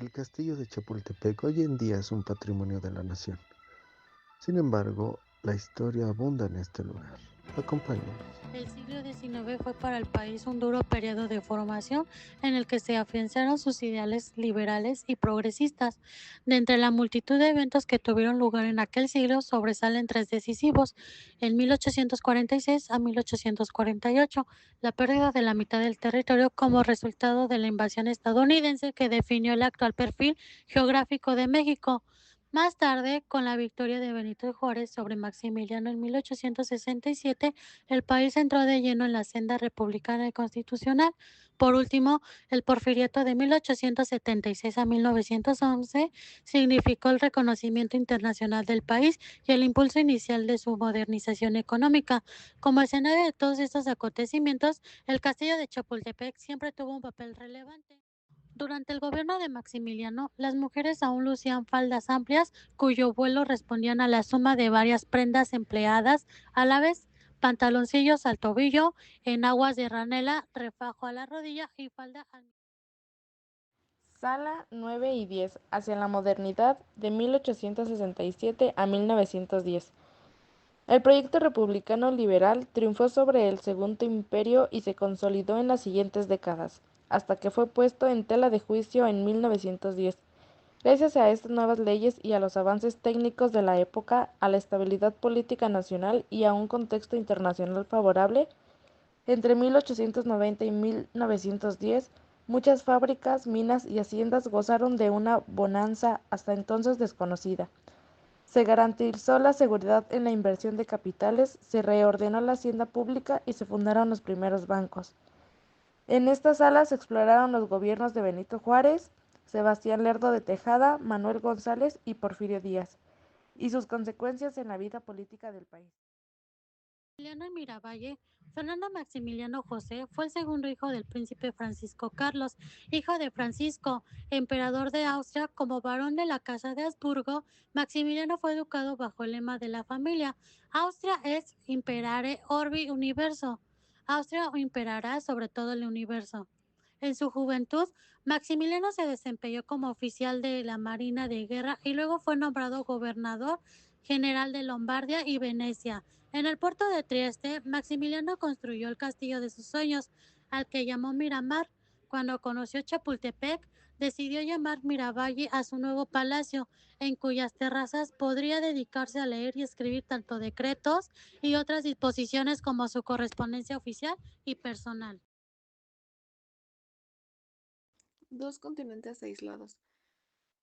El castillo de Chapultepec hoy en día es un patrimonio de la nación. Sin embargo, la historia abunda en este lugar. Acompáñanos. El siglo XIX fue para el país un duro periodo de formación en el que se afianzaron sus ideales liberales y progresistas. De entre la multitud de eventos que tuvieron lugar en aquel siglo, sobresalen tres decisivos. En 1846 a 1848, la pérdida de la mitad del territorio como resultado de la invasión estadounidense que definió el actual perfil geográfico de México. Más tarde, con la victoria de Benito Juárez sobre Maximiliano en 1867, el país entró de lleno en la senda republicana y constitucional. Por último, el Porfiriato de 1876 a 1911 significó el reconocimiento internacional del país y el impulso inicial de su modernización económica. Como escenario de todos estos acontecimientos, el castillo de Chapultepec siempre tuvo un papel relevante. Durante el gobierno de Maximiliano, las mujeres aún lucían faldas amplias cuyo vuelo respondían a la suma de varias prendas empleadas, a la vez pantaloncillos al tobillo, enaguas de ranela, refajo a la rodilla y falda al... Sala 9 y 10, hacia la modernidad, de 1867 a 1910. El proyecto republicano liberal triunfó sobre el Segundo Imperio y se consolidó en las siguientes décadas, hasta que fue puesto en tela de juicio en 1910. Gracias a estas nuevas leyes y a los avances técnicos de la época, a la estabilidad política nacional y a un contexto internacional favorable, entre 1890 y 1910, muchas fábricas, minas y haciendas gozaron de una bonanza hasta entonces desconocida. Se garantizó la seguridad en la inversión de capitales, se reordenó la hacienda pública y se fundaron los primeros bancos. En esta sala se exploraron los gobiernos de Benito Juárez, Sebastián Lerdo de Tejada, Manuel González y Porfirio Díaz, y sus consecuencias en la vida política del país. Maximiliano Miravalle, Fernando Maximiliano José fue el segundo hijo del príncipe Francisco Carlos, hijo de Francisco, emperador de Austria. Como varón de la Casa de Habsburgo, Maximiliano fue educado bajo el lema de la familia: Austria es imperare orbi universo. Austria imperará sobre todo el universo. En su juventud, Maximiliano se desempeñó como oficial de la Marina de Guerra y luego fue nombrado gobernador general de Lombardia y Venecia. En el puerto de Trieste, Maximiliano construyó el castillo de sus sueños, al que llamó Miramar. Cuando conoció Chapultepec, decidió llamar Miravalle a su nuevo palacio, en cuyas terrazas podría dedicarse a leer y escribir tanto decretos y otras disposiciones como su correspondencia oficial y personal. Dos continentes aislados.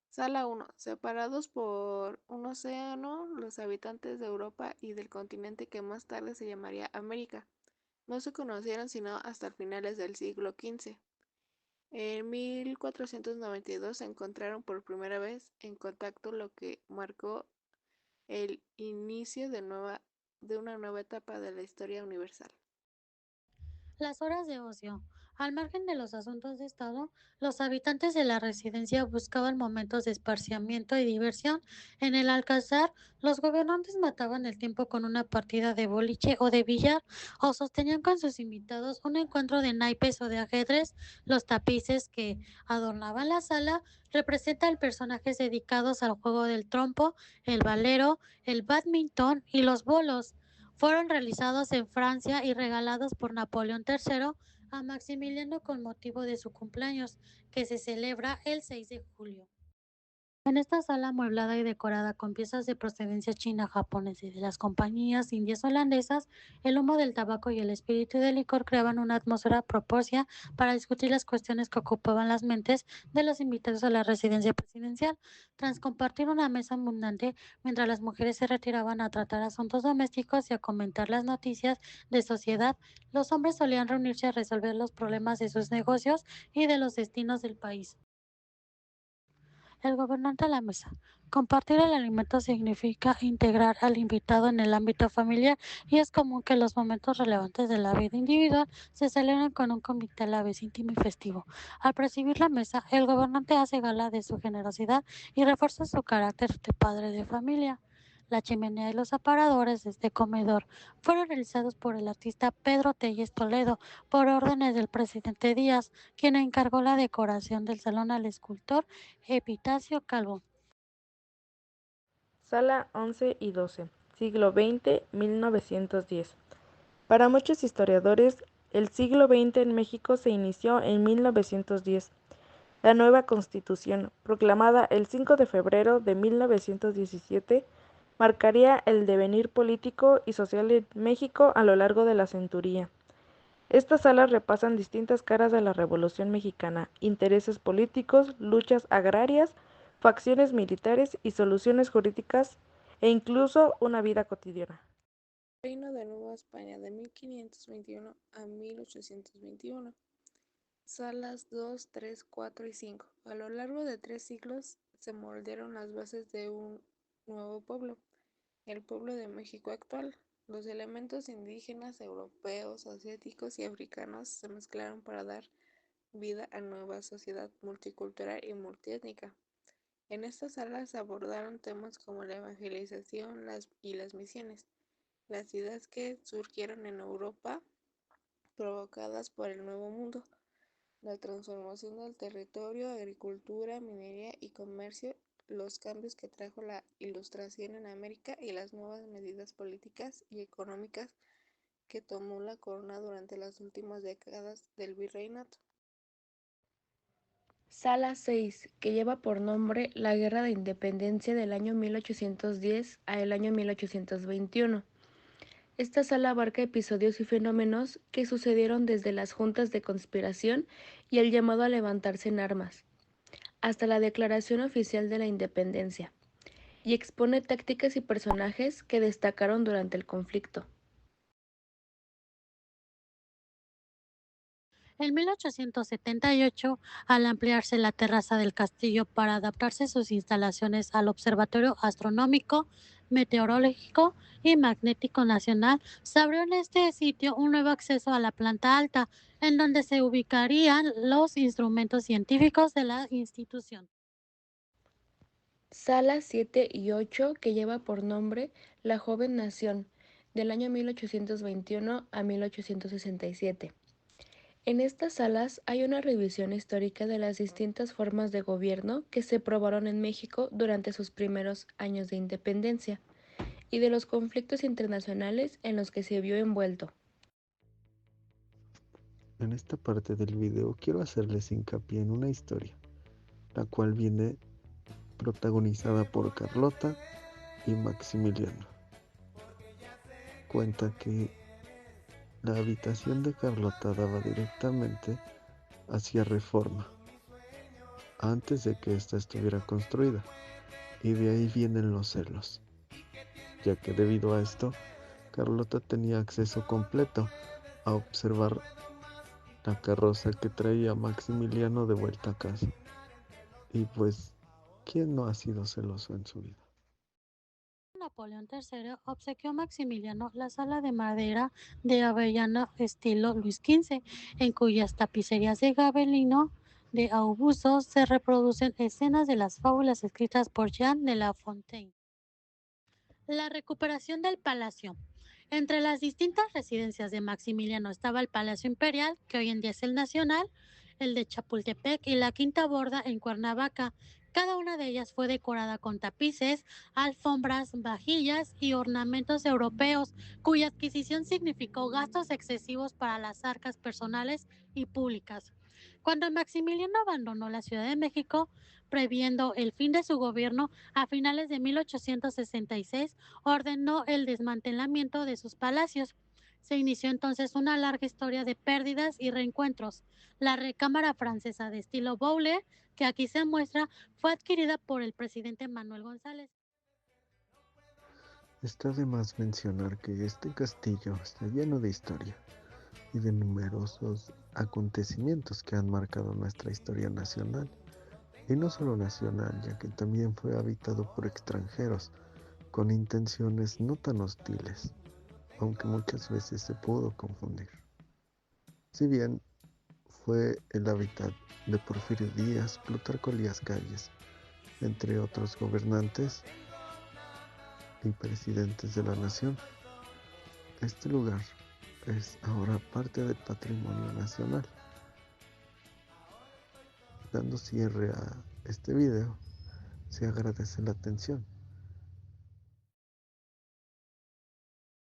Sala 1. Separados por un océano, los habitantes de Europa y del continente que más tarde se llamaría América no se conocieron sino hasta finales del siglo XV. En 1492 se encontraron por primera vez en contacto, lo que marcó el inicio de una nueva etapa de la historia universal. Las horas de ocio. Al margen de los asuntos de Estado, los habitantes de la residencia buscaban momentos de esparciamiento y diversión. En el Alcázar, los gobernantes mataban el tiempo con una partida de boliche o de billar, o sostenían con sus invitados un encuentro de naipes o de ajedrez. Los tapices que adornaban la sala representan personajes dedicados al juego del trompo, el valero, el badminton y los bolos. Fueron realizados en Francia y regalados por Napoleón III a Maximiliano con motivo de su cumpleaños, que se celebra el 6 de julio. En esta sala amueblada y decorada con piezas de procedencia china, japonesa y de las compañías indias holandesas, el humo del tabaco y el espíritu del licor creaban una atmósfera propicia para discutir las cuestiones que ocupaban las mentes de los invitados a la residencia presidencial. Tras compartir una mesa abundante, mientras las mujeres se retiraban a tratar asuntos domésticos y a comentar las noticias de sociedad, los hombres solían reunirse a resolver los problemas de sus negocios y de los destinos del país. El gobernante a la mesa. Compartir el alimento significa integrar al invitado en el ámbito familiar y es común que los momentos relevantes de la vida individual se celebren con un comité a la vez íntimo y festivo. Al presidir la mesa, el gobernante hace gala de su generosidad y refuerza su carácter de padre de familia. La chimenea y los aparadores de este comedor fueron realizados por el artista Pedro Telles Toledo por órdenes del presidente Díaz, quien encargó la decoración del salón al escultor Epitacio Calvo. Sala 11 y 12, siglo XX, 1910. Para muchos historiadores, el siglo XX en México se inició en 1910. La nueva Constitución, proclamada el 5 de febrero de 1917, marcaría el devenir político y social en México a lo largo de la centuria. Estas salas repasan distintas caras de la Revolución Mexicana, intereses políticos, luchas agrarias, facciones militares y soluciones jurídicas, e incluso una vida cotidiana. Reino de Nueva España de 1521 a 1821. Salas 2, 3, 4 y 5. A lo largo de 3 siglos se moldearon las bases de un nuevo pueblo, el pueblo de México actual. Los elementos indígenas, europeos, asiáticos y africanos se mezclaron para dar vida a nueva sociedad multicultural y multiétnica. En estas salas se abordaron temas como la evangelización y las misiones, las ideas que surgieron en Europa provocadas por el Nuevo Mundo, la transformación del territorio, agricultura, minería y comercio, los cambios que trajo la Ilustración en América y las nuevas medidas políticas y económicas que tomó la corona durante las últimas décadas del virreinato. Sala 6, que lleva por nombre la Guerra de Independencia del año 1810 a el año 1821. Esta sala abarca episodios y fenómenos que sucedieron desde las juntas de conspiración y el llamado a levantarse en armas, hasta la declaración oficial de la independencia, y expone tácticas y personajes que destacaron durante el conflicto. En 1878, al ampliarse la terraza del castillo para adaptarse sus instalaciones al Observatorio Astronómico, Meteorológico y Magnético Nacional, se abrió en este sitio un nuevo acceso a la planta alta, en donde se ubicarían los instrumentos científicos de la institución. Salas 7 y 8, que lleva por nombre La Joven Nación, del año 1821 a 1867. En estas salas hay una revisión histórica de las distintas formas de gobierno que se probaron en México durante sus primeros años de independencia y de los conflictos internacionales en los que se vio envuelto. En esta parte del video quiero hacerles hincapié en una historia, la cual viene protagonizada por Carlota y Maximiliano. Cuenta que la habitación de Carlota daba directamente hacia Reforma, antes de que ésta estuviera construida, y de ahí vienen los celos, ya que debido a esto, Carlota tenía acceso completo a observar la carroza que traía Maximiliano de vuelta a casa. Y pues, ¿quién no ha sido celoso en su vida? Napoleón III obsequió a Maximiliano la sala de madera de Avellano estilo Luis XV, en cuyas tapicerías de gabelino de Aubuso se reproducen escenas de las fábulas escritas por Jean de La Fontaine. La recuperación del palacio. Entre las distintas residencias de Maximiliano estaba el Palacio Imperial, que hoy en día es el Nacional, el de Chapultepec y la Quinta Borda en Cuernavaca. Cada una de ellas fue decorada con tapices, alfombras, vajillas y ornamentos europeos, cuya adquisición significó gastos excesivos para las arcas personales y públicas. Cuando Maximiliano abandonó la Ciudad de México, previendo el fin de su gobierno, a finales de 1866 ordenó el desmantelamiento de sus palacios. Se inició entonces una larga historia de pérdidas y reencuentros. La recámara francesa de estilo Boulle, que aquí se muestra, fue adquirida por el presidente Manuel González. Está de más mencionar que este castillo está lleno de historia y de numerosos acontecimientos que han marcado nuestra historia nacional. Y no solo nacional, ya que también fue habitado por extranjeros con intenciones no tan hostiles, aunque muchas veces se pudo confundir. Si bien fue el hábitat de Porfirio Díaz, Plutarco Elías Calles, entre otros gobernantes, y presidentes de la nación. Este lugar es ahora parte del patrimonio nacional. Dando cierre a este video, se agradece la atención.